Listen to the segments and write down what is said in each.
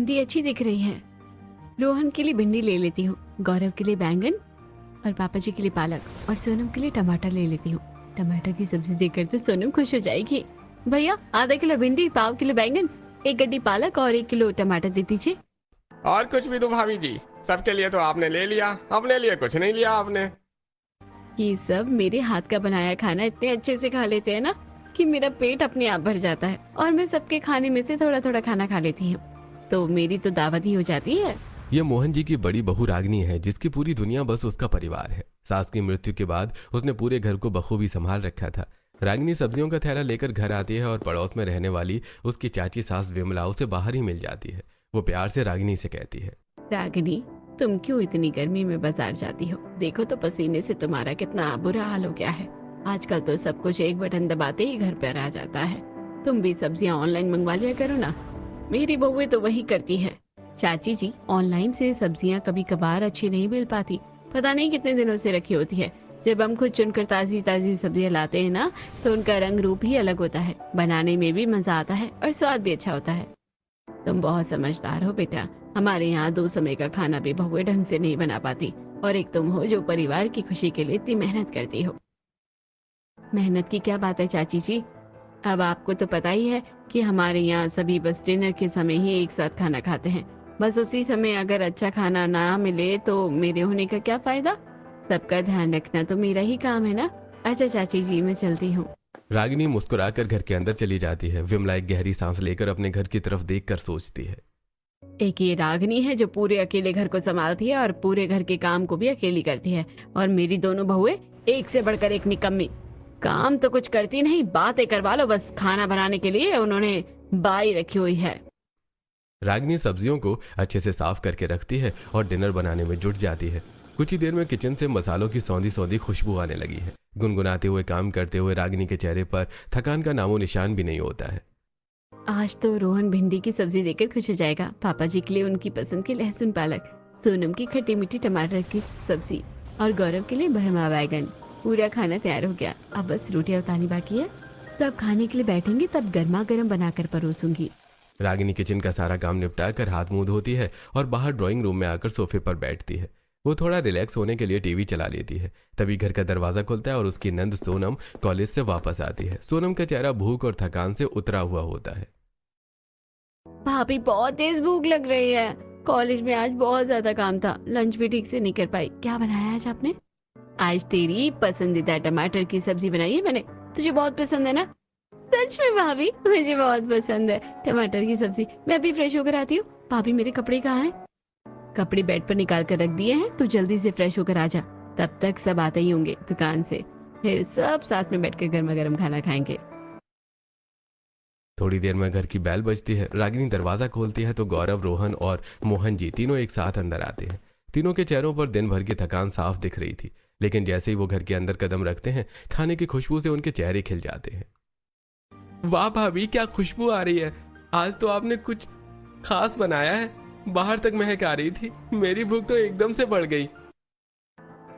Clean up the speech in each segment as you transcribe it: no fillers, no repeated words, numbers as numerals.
भिंडी अच्छी दिख रही है। रोहन के लिए भिंडी ले लेती हूँ, गौरव के लिए बैंगन और पापा जी के लिए पालक और सोनम के लिए टमाटर ले लेती हूँ। टमाटर की सब्जी देखकर तो सोनम खुश हो जाएगी। भैया आधा किलो भिंडी, पाव किलो बैंगन, 1 गड्डी पालक और 1 किलो टमाटर दे दीजिए। और कुछ भी दो भाभी जी? सबके लिए तो आपने ले लिया, अपने लिए कुछ नहीं लिया आपने। ये सब मेरे हाथ का बनाया खाना इतने अच्छे से खा लेते हैं ना कि मेरा पेट अपने आप भर जाता है और मैं सबके खाने में से थोड़ा थोड़ा खाना खा लेती हूँ, तो मेरी तो दावत ही हो जाती है। ये मोहन जी की बड़ी बहू रागिनी है, जिसकी पूरी दुनिया बस उसका परिवार है। सास की मृत्यु के बाद उसने पूरे घर को बखूबी संभाल रखा था। रागिनी सब्जियों का थैला लेकर घर आती है और पड़ोस में रहने वाली उसकी चाची सास विमला उसे बाहर ही मिल जाती है। वो प्यार से रागिनी से कहती है, रागिनी तुम क्यों इतनी गर्मी में बाजार जाती हो? देखो तो पसीने से तुम्हारा कितना बुरा हाल हो गया है। आजकल तो सब कुछ एक बटन दबाते ही घर पर आ जाता है। तुम भी सब्जियां ऑनलाइन मंगवा लिया करो ना। मेरी बहू तो वही करती है। चाची जी, ऑनलाइन से सब्जियां कभी कभार अच्छी नहीं मिल पाती, पता नहीं कितने दिनों से रखी होती है। जब हम खुद चुनकर ताजी ताजी सब्जियां लाते हैं ना, तो उनका रंग रूप ही अलग होता है, बनाने में भी मजा आता है और स्वाद भी अच्छा होता है। तुम बहुत समझदार हो बेटा। हमारे यहाँ 2 समय का खाना भी बहुएं ढंग से नहीं बना पाती, और एक तुम हो जो परिवार की खुशी के लिए इतनी मेहनत करती हो। मेहनत की क्या बात है चाची जी, अब आपको तो पता ही है कि हमारे यहाँ सभी बस डिनर के समय ही एक साथ खाना खाते हैं। बस उसी समय अगर अच्छा खाना ना मिले तो मेरे होने का क्या फायदा? सबका ध्यान रखना तो मेरा ही काम है ना। अच्छा चाची जी, मैं चलती हूँ। रागिनी मुस्कुराकर घर के अंदर चली जाती है। विमला एक गहरी सांस लेकर अपने घर की तरफ देखकर सोचती है, एक ये रागनी है जो पूरे अकेले घर को संभालती है और पूरे घर के काम को भी अकेली करती है, और मेरी दोनों बहुएं एक से बढ़कर एक निकम्मी। काम तो कुछ करती नहीं, बातें करवा लो बस। खाना बनाने के लिए उन्होंने बाई रखी हुई है। रागिनी सब्जियों को अच्छे से साफ करके रखती है और डिनर बनाने में जुट जाती है। कुछ ही देर में किचन से मसालों की सौंधी सौंधी खुशबू आने लगी है। गुनगुनाते हुए काम करते हुए रागिनी के चेहरे पर थकान का नामो निशान भी नहीं होता है। आज तो रोहन भिंडी की सब्जी देकर खुश हो जाएगा। पापा जी के लिए उनकी पसंद की लहसुन पालक, सोनम की खट्टी मीठी टमाटर की सब्जी और गौरव के लिए भरमा बैगन। पूरा खाना तैयार हो गया, अब बस रोटियां उतारनी बाकी है। सब खाने के लिए बैठेंगे तब गर्मा गर्म बनाकर परोसूंगी। रागिनी किचन का सारा काम निपटा कर हाथ मुंह धोती है और बाहर ड्राइंग रूम में आकर सोफे पर बैठती है। वो थोड़ा रिलैक्स होने के लिए टीवी चला लेती है। तभी घर का दरवाजा खुलता है और उसकी नंद सोनम कॉलेज से वापस आती है। सोनम का चेहरा भूख और थकान से उतरा हुआ होता है। भाभी बहुत तेज भूख लग रही है। कॉलेज में आज बहुत ज्यादा काम था, लंच भी ठीक से नहीं कर पाई। क्या बनाया आज आपने? आज तेरी पसंदीदा टमाटर की सब्जी बनाई है मैंने। तुझे बहुत पसंद है ना? सच में भाभी, मुझे बहुत पसंद है टमाटर की सब्जी। मैं अभी फ्रेश होकर आती हूँ। भाभी मेरे कपड़े कहाँ हैं? कपड़े बेड पर निकाल कर रख दिए हैं, तू जल्दी से फ्रेश होकर आ जा। तब तक सब आते ही होंगे दुकान से, फिर सब साथ में बैठकर गर्मा गर्म खाना खाएंगे। थोड़ी देर में घर की बैल बजती है। रागिनी दरवाजा खोलती है तो गौरव, रोहन और मोहन जी तीनों एक साथ अंदर आते हैं। तीनों के चेहरों पर दिन भर की थकान साफ दिख रही थी, लेकिन जैसे ही वो घर के अंदर कदम रखते हैं, खाने की खुशबू से उनके चेहरे खिल जाते हैं। वाह भाभी, क्या खुशबू आ रही है। आज तो आपने कुछ खास बनाया है। बाहर तक महक आ रही थी। मेरी भूख तो एकदम से बढ़ गई।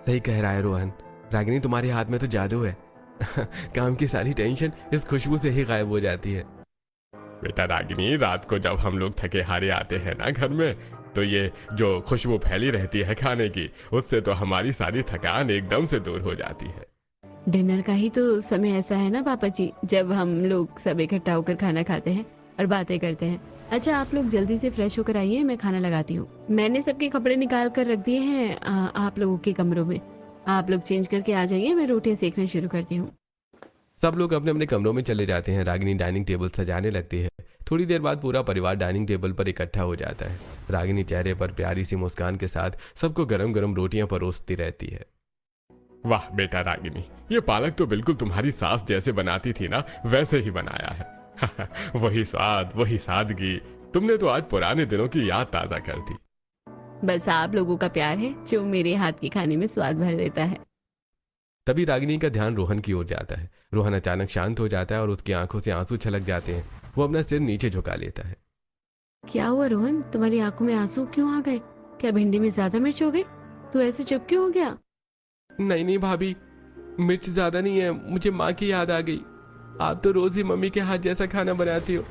सही कह रहा है रोहन, रागिनी तुम्हारे हाथ में तो जादू है। काम की सारी टेंशन इस खुशबू से ही गायब हो जाती है। बेटा रागिनी, रात को जब हम लोग थके हारे आते हैं ना घर में, तो ये जो खुशबू फैली रहती है खाने की, उससे तो हमारी सारी थकान एकदम से दूर हो जाती है। डिनर का ही तो समय ऐसा है ना पापा जी, जब हम लोग सब इकट्ठा होकर खाना खाते हैं और बातें करते हैं। अच्छा आप लोग जल्दी से फ्रेश होकर आइए, मैं खाना लगाती हूँ। मैंने सबके कपड़े निकाल कर रख दिए हैं आप लोगों के कमरों में। आप लोग चेंज करके आ जाइए, मैं रोटियां सेकना शुरू करती हूँ। सब लोग अपने अपने कमरों में चले जाते हैं। रागिनी डाइनिंग टेबल सजाने लगती है। थोड़ी देर बाद पूरा परिवार डाइनिंग टेबल पर इकट्ठा हो जाता है। रागिनी चेहरे पर प्यारी सी मुस्कान के साथ सबको गरम गरम रोटियां परोसती रहती है। वाह बेटा रागिनी, ये पालक तो बिल्कुल तुम्हारी सास जैसे बनाती थी ना, वैसे ही बनाया है। वही स्वाद, वही सादगी। तुमने तो आज पुराने दिनों की याद ताजा कर दी। बस आप लोगों का प्यार है जो मेरे हाथ के खाने में स्वाद भर देता है। तभी रागिनी का ध्यान रोहन की ओर जाता है। रोहन अचानक शांत हो जाता है और उसकी आंखों से आंसू छलक जाते हैं। वो अपना सिर नीचे झुका लेता है। क्या हुआ रोहन, तुम्हारी आंखों में आंसू क्यों आ गए? क्या भिंडी में ज्यादा मिर्च हो गई? तू ऐसे चुप क्यों हो गया? नहीं नहीं भाभी, मिर्च ज्यादा नहीं है, मुझे माँ की याद आ गई। आप तो रोज ही मम्मी के हाथ जैसा खाना बनाती हो।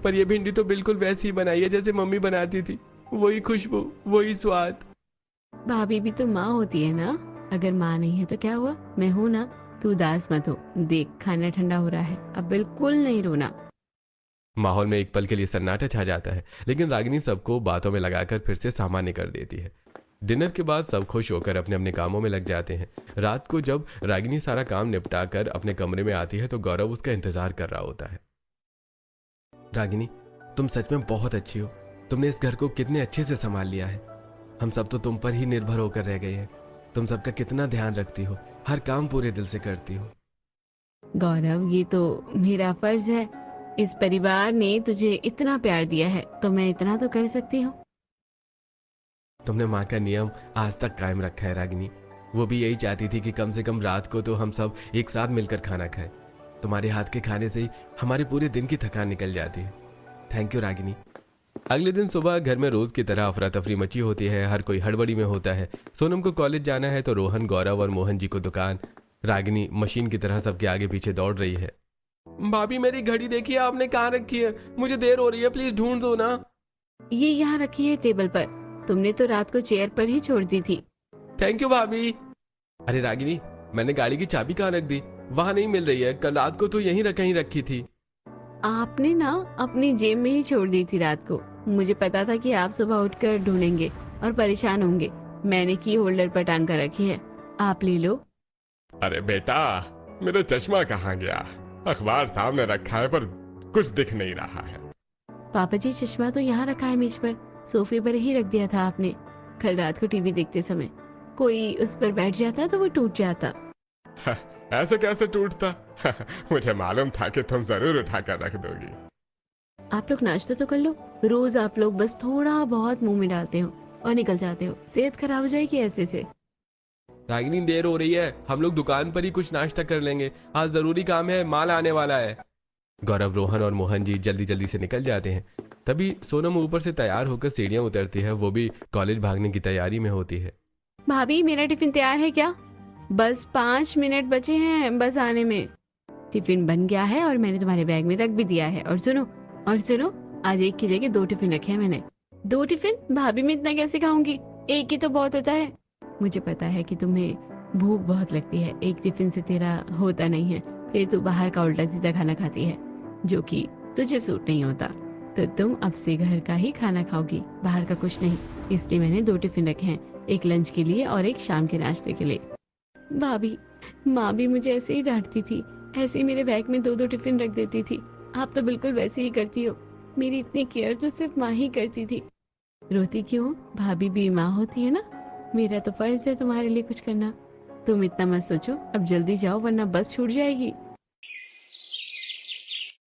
पर ये भिंडी तो बिल्कुल वैसी ही बनाई है जैसे मम्मी बनाती थी, वही खुशबू, वही स्वाद। भाभी भी तो माँ होती है ना, अगर माँ नहीं है तो क्या हुआ, मैं हूँ ना, तू उदास मत हो। देख खाना ठंडा हो रहा है, अब बिल्कुल नहीं रोना। माहौल में एक पल के लिए सन्नाटा छा जाता है, लेकिन रागिनी सबको बातों में लगाकर फिर से सामान्य कर देती है। डिनर के बाद सब खुश होकर अपने अपने कामों में लग जाते हैं। रात को जब रागिनी सारा काम निपटा कर अपने कमरे में आती है तो गौरव उसका इंतजार कर रहा होता है। रागिनी, तुम सच में बहुत अच्छी हो। तुमने इस घर को कितने अच्छे से संभाल लिया है। हम सब तो तुम पर ही निर्भर होकर रह गए हैं। तुम सबका कितना ध्यान रखती हो, हर काम पूरे दिल से करती हो। गौरव, ये तो मेरा फर्ज है। इस परिवार ने तुझे इतना प्यार दिया है तो मैं इतना तो कर सकती हूँ। तुमने माँ का नियम आज तक कायम रखा है रागिनी। वो भी यही चाहती थी कि कम से कम रात को तो हम सब एक साथ मिलकर खाना खाएं। तुम्हारे हाथ के खाने से ही हमारे पूरे दिन की थकान निकल जाती है। Thank you Ragini. अगले दिन सुबह घर में रोज की तरह अफरा तफरी मची होती है। हर कोई हड़बड़ी में होता है। सोनम को कॉलेज जाना है तो रोहन, गौरव और मोहन जी को दुकान। रागिनी मशीन की तरह सबके आगे पीछे दौड़ रही है। भाभी, मेरी घड़ी देखिए आपने कहाँ रखी है, मुझे देर हो रही है, प्लीज ढूंढ दो ना। ये यहाँ रखी है टेबल पर, तुमने तो रात को चेयर पर ही छोड़ दी थी। थैंक यू भाभी। अरे रागिनी, मैंने गाड़ी की चाबी कहाँ रख दी? वहां नहीं मिल रही है, कल रात को तो यहीं कहीं रखी थी। आपने ना अपनी जेब में ही छोड़ दी थी रात को। मुझे पता था कि आप सुबह उठकर ढूंढेंगे और परेशान होंगे। मैंने की होल्डर पर टांग कर रखी है, आप ले लो। अरे बेटा, मेरा चश्मा कहाँ गया? अखबार सामने रखा है पर कुछ दिख नहीं रहा है। पापा जी, चश्मा तो यहाँ रखा है मेज पर, सोफे पर ही रख दिया था आपने। कल रात को टीवी देखते समय कोई उस पर बैठ जाता तो वो टूट जाता। ऐसे कैसे टूटता? मुझे मालूम था कि तुम जरूर उठा कर रख दोगी। आप लोग नाश्ता तो कर लो। रोज आप लोग बस थोड़ा बहुत मुंह में डालते हो और निकल जाते हो। सेहत खराब हो जाएगी ऐसे से। रागिनी, देर हो रही है, हम लोग दुकान पर ही कुछ नाश्ता कर लेंगे। आज जरूरी काम है, माल आने वाला है। गौरव, रोहन और मोहन जी जल्दी जल्दी से निकल जाते हैं। तभी सोनम ऊपर से तैयार होकर सीढ़ियां उतरती है। वो भी कॉलेज भागने की तैयारी में होती है। भाभी, मेरा टिफिन तैयार है क्या? बस 5 मिनट बचे हैं बस आने में। टिफिन बन गया है और मैंने तुम्हारे बैग में रख भी दिया है। और सुनो, आज एक की जगह 2 टिफिन रखे हैं मैंने। 2 टिफिन? भाभी, मैं इतना कैसे खाऊंगी? एक ही तो बहुत होता है। मुझे पता है कि तुम्हें भूख बहुत लगती है, एक टिफिन से तेरा होता नहीं है। फिर तू बाहर का उल्टा सीधा खाना खाती है जो कि तुझे सूट नहीं होता। तो तुम अब से घर का ही खाना खाओगी, बाहर का कुछ नहीं। इसलिए मैंने 2 टिफिन रखे हैं, एक लंच के लिए और एक शाम के नाश्ते के लिए। भाभी, माँ भी मुझे ऐसे ही डांटती थी, ऐसे ही मेरे बैग में 2-2 टिफिन रख देती थी। आप तो बिल्कुल वैसे ही करती हो। मेरी इतनी केयर तो सिर्फ माँ ही करती थी। रोती क्यों? भाभी भी माँ होती है ना। मेरा तो फर्ज है तुम्हारे लिए कुछ करना। तुम इतना मत सोचो, अब जल्दी जाओ वरना बस छूट जाएगी।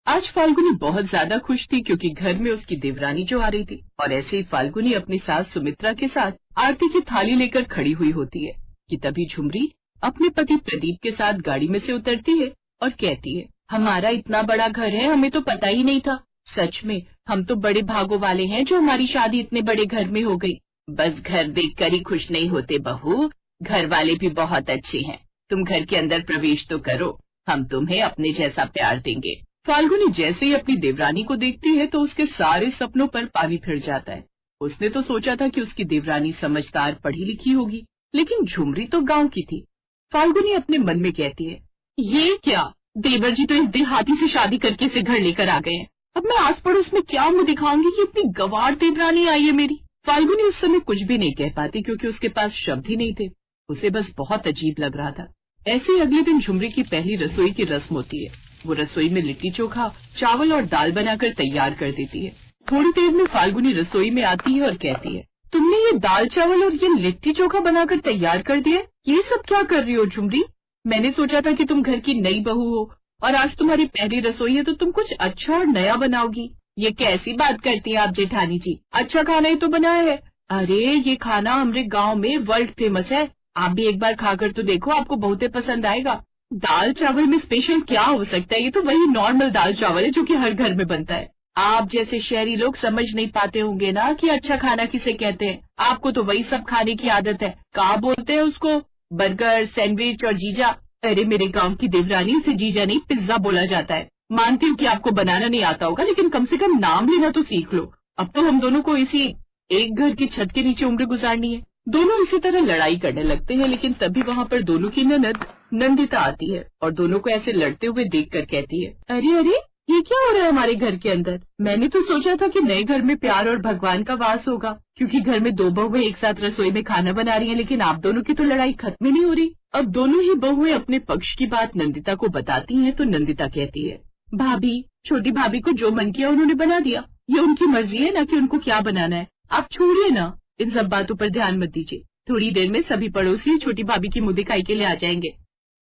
आज फाल्गुनी बहुत ज्यादा खुश थी क्योंकि घर में उसकी देवरानी जो आ रही थी। और ऐसे ही फाल्गुनी अपनी सास सुमित्रा के साथ आरती की थाली लेकर खड़ी हुई होती है कि तभी झुमरी अपने पति प्रदीप के साथ गाड़ी में से उतरती है और कहती है, हमारा इतना बड़ा घर है, हमें तो पता ही नहीं था। सच में हम तो बड़े भागों वाले हैं जो हमारी शादी इतने बड़े घर में हो गई। बस घर देखकर ही खुश नहीं होते बहू, घर वाले भी बहुत अच्छे हैं। तुम घर के अंदर प्रवेश तो करो, हम तुम्हें अपने जैसा प्यार देंगे। फाल्गुनी जैसे ही अपनी देवरानी को देखती है तो उसके सारे सपनों पर पानी फिर जाता है। उसने तो सोचा था कि उसकी देवरानी समझदार पढ़ी लिखी होगी, लेकिन झुमरी तो गांव की थी। फाल्गुनी अपने मन में कहती है, ये क्या, देवर जी तो इस देहाती से शादी करके इसे घर लेकर आ गए हैं। अब मैं आस पड़ोस में क्या मुंह दिखाऊंगी कि इतनी गवार देवरानी आई है मेरी। फाल्गुनी उस समय कुछ भी नहीं कह पाती क्योंकि उसके पास शब्द ही नहीं थे। उसे बस बहुत अजीब लग रहा था। ऐसे ही अगले दिन झुमरी की पहली रसोई की रस्म होती है। वो रसोई में लिट्टी चोखा, चावल और दाल बनाकर तैयार कर देती है। थोड़ी देर में फाल्गुनी रसोई में आती है और कहती है, तुमने ये दाल चावल और ये लिट्टी चोखा बनाकर तैयार कर दिया, ये सब क्या कर रही हो झुमरी? मैंने सोचा था कि तुम घर की नई बहू हो और आज तुम्हारी पहली रसोई है तो तुम कुछ अच्छा और नया बनाओगी। ये कैसी बात करती हैं आप जेठानी जी, अच्छा खाना ही तो बनाया है। अरे ये खाना हमारे गांव में वर्ल्ड फेमस है, आप भी एक बार खाकर तो देखो, आपको बहुत ही पसंद आएगा। दाल चावल में स्पेशल क्या हो सकता है, ये तो वही नॉर्मल दाल चावल है जो कि हर घर में बनता है। आप जैसे शहरी लोग समझ नहीं पाते होंगे ना कि अच्छा खाना किसे कहते हैं। आपको तो वही सब खाने की आदत है, कहाँ बोलते हैं उसको, बर्गर, सैंडविच और जीजा। अरे मेरे गांव की देवरानी से जीजा नहीं पिज्जा बोला जाता है। मानती हूँ कि आपको बनाना नहीं आता होगा, लेकिन कम से कम नाम लेना तो सीख लो। अब तो हम दोनों को इसी एक घर की छत के नीचे उम्र गुजारनी है। दोनों इसी तरह लड़ाई करने लगते हैं, लेकिन तभी वहाँ पर दोनों की ननद नंदिता आती है और दोनों को ऐसे लड़ते हुए देखकर कहती है, अरे अरे, ये क्या हो रहा है हमारे घर के अंदर? मैंने तो सोचा था कि नए घर में प्यार और भगवान का वास होगा, क्योंकि घर में दो बहुएं एक साथ रसोई में खाना बना रही हैं, लेकिन आप दोनों की तो लड़ाई खत्म ही नहीं हो रही। अब दोनों ही बहुएं अपने पक्ष की बात नंदिता को बताती हैं, तो नंदिता कहती है, भाभी, छोटी भाभी को जो मन किया उन्होंने बना दिया। ये उनकी मर्जी है ना कि उनको क्या बनाना है। आप छोड़िए ना, इन सब बातों पर ध्यान मत दीजिए। थोड़ी देर में सभी पड़ोसी छोटी भाभी की मुंह दिखाई के लिए आ जाएंगे।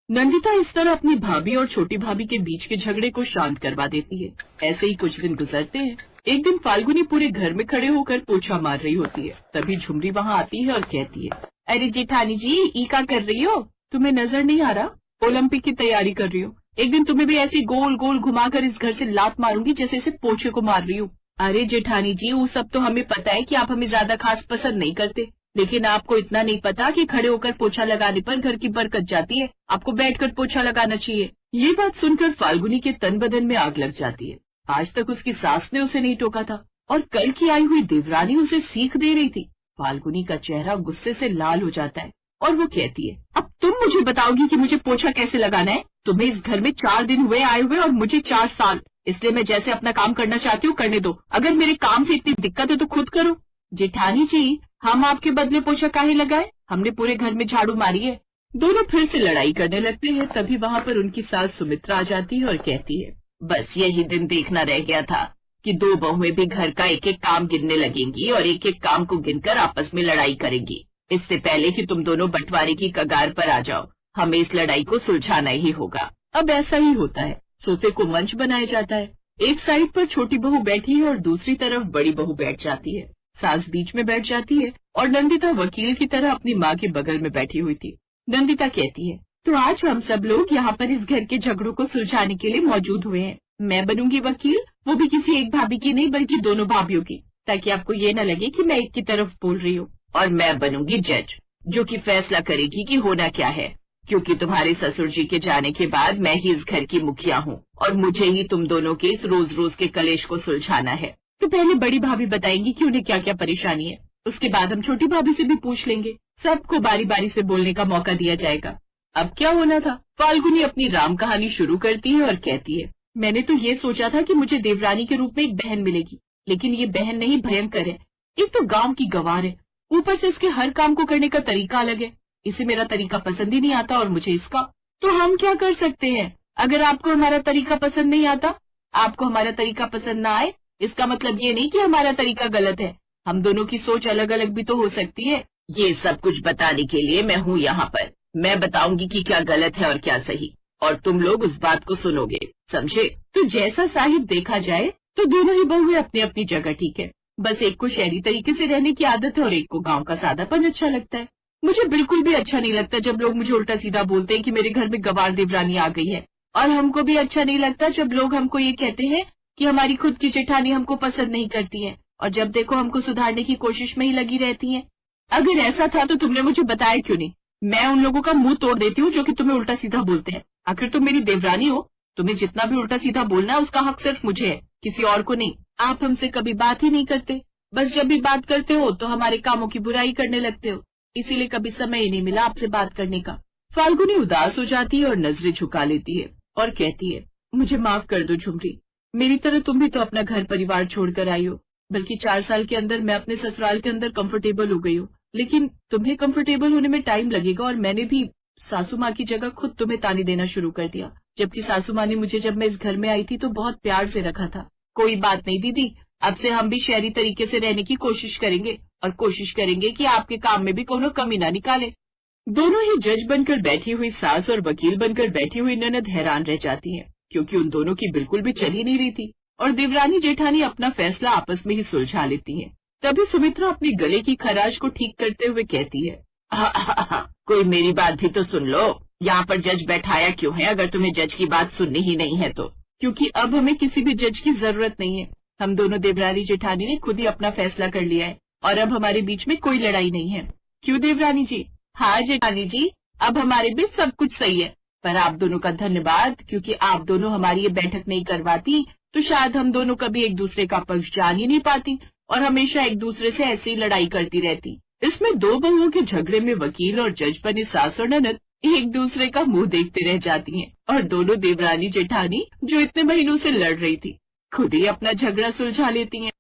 नंदिता इस तरह अपनी भाभी और छोटी भाभी के बीच के झगड़े को शांत करवा देती है। ऐसे ही कुछ दिन गुजरते हैं। एक दिन फाल्गुनी पूरे घर में खड़े होकर पोछा मार रही होती है। तभी झुमरी वहाँ आती है और कहती है, अरे जेठानी जी, ई क्या कर रही हो? तुम्हें नजर नहीं आ रहा? ओलंपिक की तैयारी कर रही हो। एक दिन तुम्हें भी ऐसे गोल गोल घुमाकर इस घर से लात मारूंगी जैसे इसे पोछे को मार रही हूँ। अरे जेठानी जी, वो सब तो हमें पता है कि आप हमें ज्यादा खास पसंद नहीं करते, लेकिन आपको इतना नहीं पता कि खड़े होकर पोछा लगाने पर घर की बरकत जाती है। आपको बैठकर पोछा लगाना चाहिए। ये बात सुनकर फाल्गुनी के तन बदन में आग लग जाती है। आज तक उसकी सास ने उसे नहीं टोका था और कल की आई हुई देवरानी उसे सीख दे रही थी। फाल्गुनी का चेहरा गुस्से से लाल हो जाता है और वो कहती है, अब तुम मुझे बताओगी कि मुझे पोछा कैसे लगाना है? तुम्हें इस घर में 4 दिन हुए आए हुए और मुझे 4 साल, इसलिए मैं जैसे अपना काम करना चाहती हूँ करने दो। अगर मेरे काम से इतनी दिक्कत है तो खुद करो। जेठानी जी, हम आपके बदले पोछा काहे लगाए? हमने पूरे घर में झाड़ू मारी है। दोनों फिर से लड़ाई करने लगते हैं। तभी वहाँ पर उनकी सास सुमित्रा आ जाती है और कहती है, बस यही दिन देखना रह गया था कि 2 बहुएं भी घर का एक एक काम गिनने लगेंगी और एक एक काम को गिनकर आपस में लड़ाई करेंगी। इससे पहले कि तुम दोनों बंटवारे की कगार पर आ जाओ, हमें इस लड़ाई को सुलझाना ही होगा। अब ऐसा ही होता है। सोफे को मंच बनाया जाता है। एक साइड पर छोटी बहू बैठी है और दूसरी तरफ बड़ी बहू बैठ जाती है। सास बीच में बैठ जाती है और नंदिता वकील की तरह अपनी माँ के बगल में बैठी हुई थी। नंदिता कहती है, तो आज हम सब लोग यहाँ पर इस घर के झगड़ों को सुलझाने के लिए मौजूद हुए हैं। मैं बनूंगी वकील, वो भी किसी एक भाभी की नहीं बल्कि दोनों भाभीयों की, ताकि आपको ये न लगे कि मैं एक की तरफ बोल रही हूँ। और मैं बनूंगी जज, जो कि फैसला करेगी कि होना क्या है, क्योंकि तुम्हारे ससुर जी के जाने के बाद मैं ही इस घर की मुखिया हूँ और मुझे ही तुम दोनों के इस रोज रोज के कलेश को सुलझाना है। तो पहले बड़ी भाभी बताएंगी कि उन्हें क्या क्या परेशानी है, उसके बाद हम छोटी भाभी से भी पूछ लेंगे। सबको बारी बारी से बोलने का मौका दिया जाएगा। अब क्या होना था? फाल्गुनी अपनी राम कहानी शुरू करती है और कहती है, मैंने तो ये सोचा था कि मुझे देवरानी के रूप में एक बहन मिलेगी, लेकिन ये बहन नहीं भयंकर है। एक तो गांव की गवार है, ऊपर से इसके हर काम को करने का तरीका अलग है। इसे मेरा तरीका पसंद ही नहीं आता और मुझे इसका। तो हम क्या कर सकते हैं? अगर आपको हमारा तरीका पसंद नहीं आता, आपको हमारा तरीका पसंद न आए, इसका मतलब ये नहीं कि हमारा तरीका गलत है। हम दोनों की सोच अलग अलग भी तो हो सकती है। ये सब कुछ बताने के लिए मैं हूँ यहाँ पर। मैं बताऊंगी कि क्या गलत है और क्या सही, और तुम लोग उस बात को सुनोगे, समझे? तो जैसा साहिब देखा जाए तो दोनों ही बहुएं अपनी अपनी जगह ठीक है। बस एक को शहरी तरीके से रहने की आदत है और एक को गांव का सादापन अच्छा लगता है। मुझे बिल्कुल भी अच्छा नहीं लगता जब लोग मुझे उल्टा सीधा बोलते हैं कि मेरे घर में गवार देवरानी आ गई है, और हमको भी अच्छा नहीं लगता जब लोग हमको ये कहते हैं कि हमारी खुद की जेठानी हमको पसंद नहीं करती है, और जब देखो हमको सुधारने की कोशिश में ही लगी रहती है। अगर ऐसा था तो तुमने मुझे बताया क्यों नहीं? मैं उन लोगों का मुंह तोड़ देती हूँ जो कि तुम्हें उल्टा सीधा बोलते हैं। आखिर तुम मेरी देवरानी हो, तुम्हें जितना भी उल्टा सीधा बोलना है उसका हक सिर्फ मुझे है, किसी और को नहीं। आप हमसे कभी बात ही नहीं करते, बस जब भी बात करते हो तो हमारे कामों की बुराई करने लगते हो, इसीलिए कभी समय ही नहीं मिला आपसे बात करने का। फाल्गुनी उदास हो जाती है और नजरें झुका लेती है और कहती है, मुझे माफ कर दो झुमरी, मेरी तरह तुम भी तो अपना घर परिवार छोड़कर आई हो, बल्कि 4 साल के अंदर मैं अपने ससुराल के अंदर कंफर्टेबल हो गई हूँ, लेकिन तुम्हें कंफर्टेबल होने में टाइम लगेगा। और मैंने भी सासू माँ की जगह खुद तुम्हें ताने देना शुरू कर दिया, जबकि सासू माँ ने मुझे जब मैं इस घर में आई थी तो बहुत प्यार से रखा था। कोई बात नहीं दीदी, अब से हम भी शहरी तरीके से रहने की कोशिश करेंगे और कोशिश करेंगे कि आपके काम में भी कोनो कमी ना निकाले। दोनों ही जज बनकर बैठी हुई सास और वकील बनकर बैठी हुई ननद हैरान रह जाती हैं, क्योंकि उन दोनों की बिल्कुल भी चल ही नहीं रही थी, और देवरानी जेठानी अपना फैसला आपस में ही सुलझा लेती हैं। तभी सुमित्रा अपने गले की खराश को ठीक करते हुए कहती है, कोई मेरी बात भी तो सुन लो। यहाँ पर जज बैठाया क्यों है अगर तुम्हें जज की बात सुननी ही नहीं है तो? क्योंकि अब हमें किसी भी जज की जरूरत नहीं है। हम दोनों देवरानी जेठानी ने खुद ही अपना फैसला कर लिया है और अब हमारे बीच में कोई लड़ाई नहीं है। क्यों देवरानी जी? हाँ जेठानी जी, अब हमारे बीच सब कुछ सही है। पर आप दोनों का धन्यवाद, क्योंकि आप दोनों हमारी ये बैठक नहीं करवाती तो शायद हम दोनों कभी एक दूसरे का पक्ष जान ही नहीं पाती और हमेशा एक दूसरे से ऐसे ही लड़ाई करती रहती। इसमें दो बहुओं के झगड़े में वकील और जज बने सास और ननद एक दूसरे का मुंह देखते रह जाती हैं और दोनों देवरानी जेठानी जो इतने महीनों से लड़ रही थी खुद ही अपना झगड़ा सुलझा लेती हैं।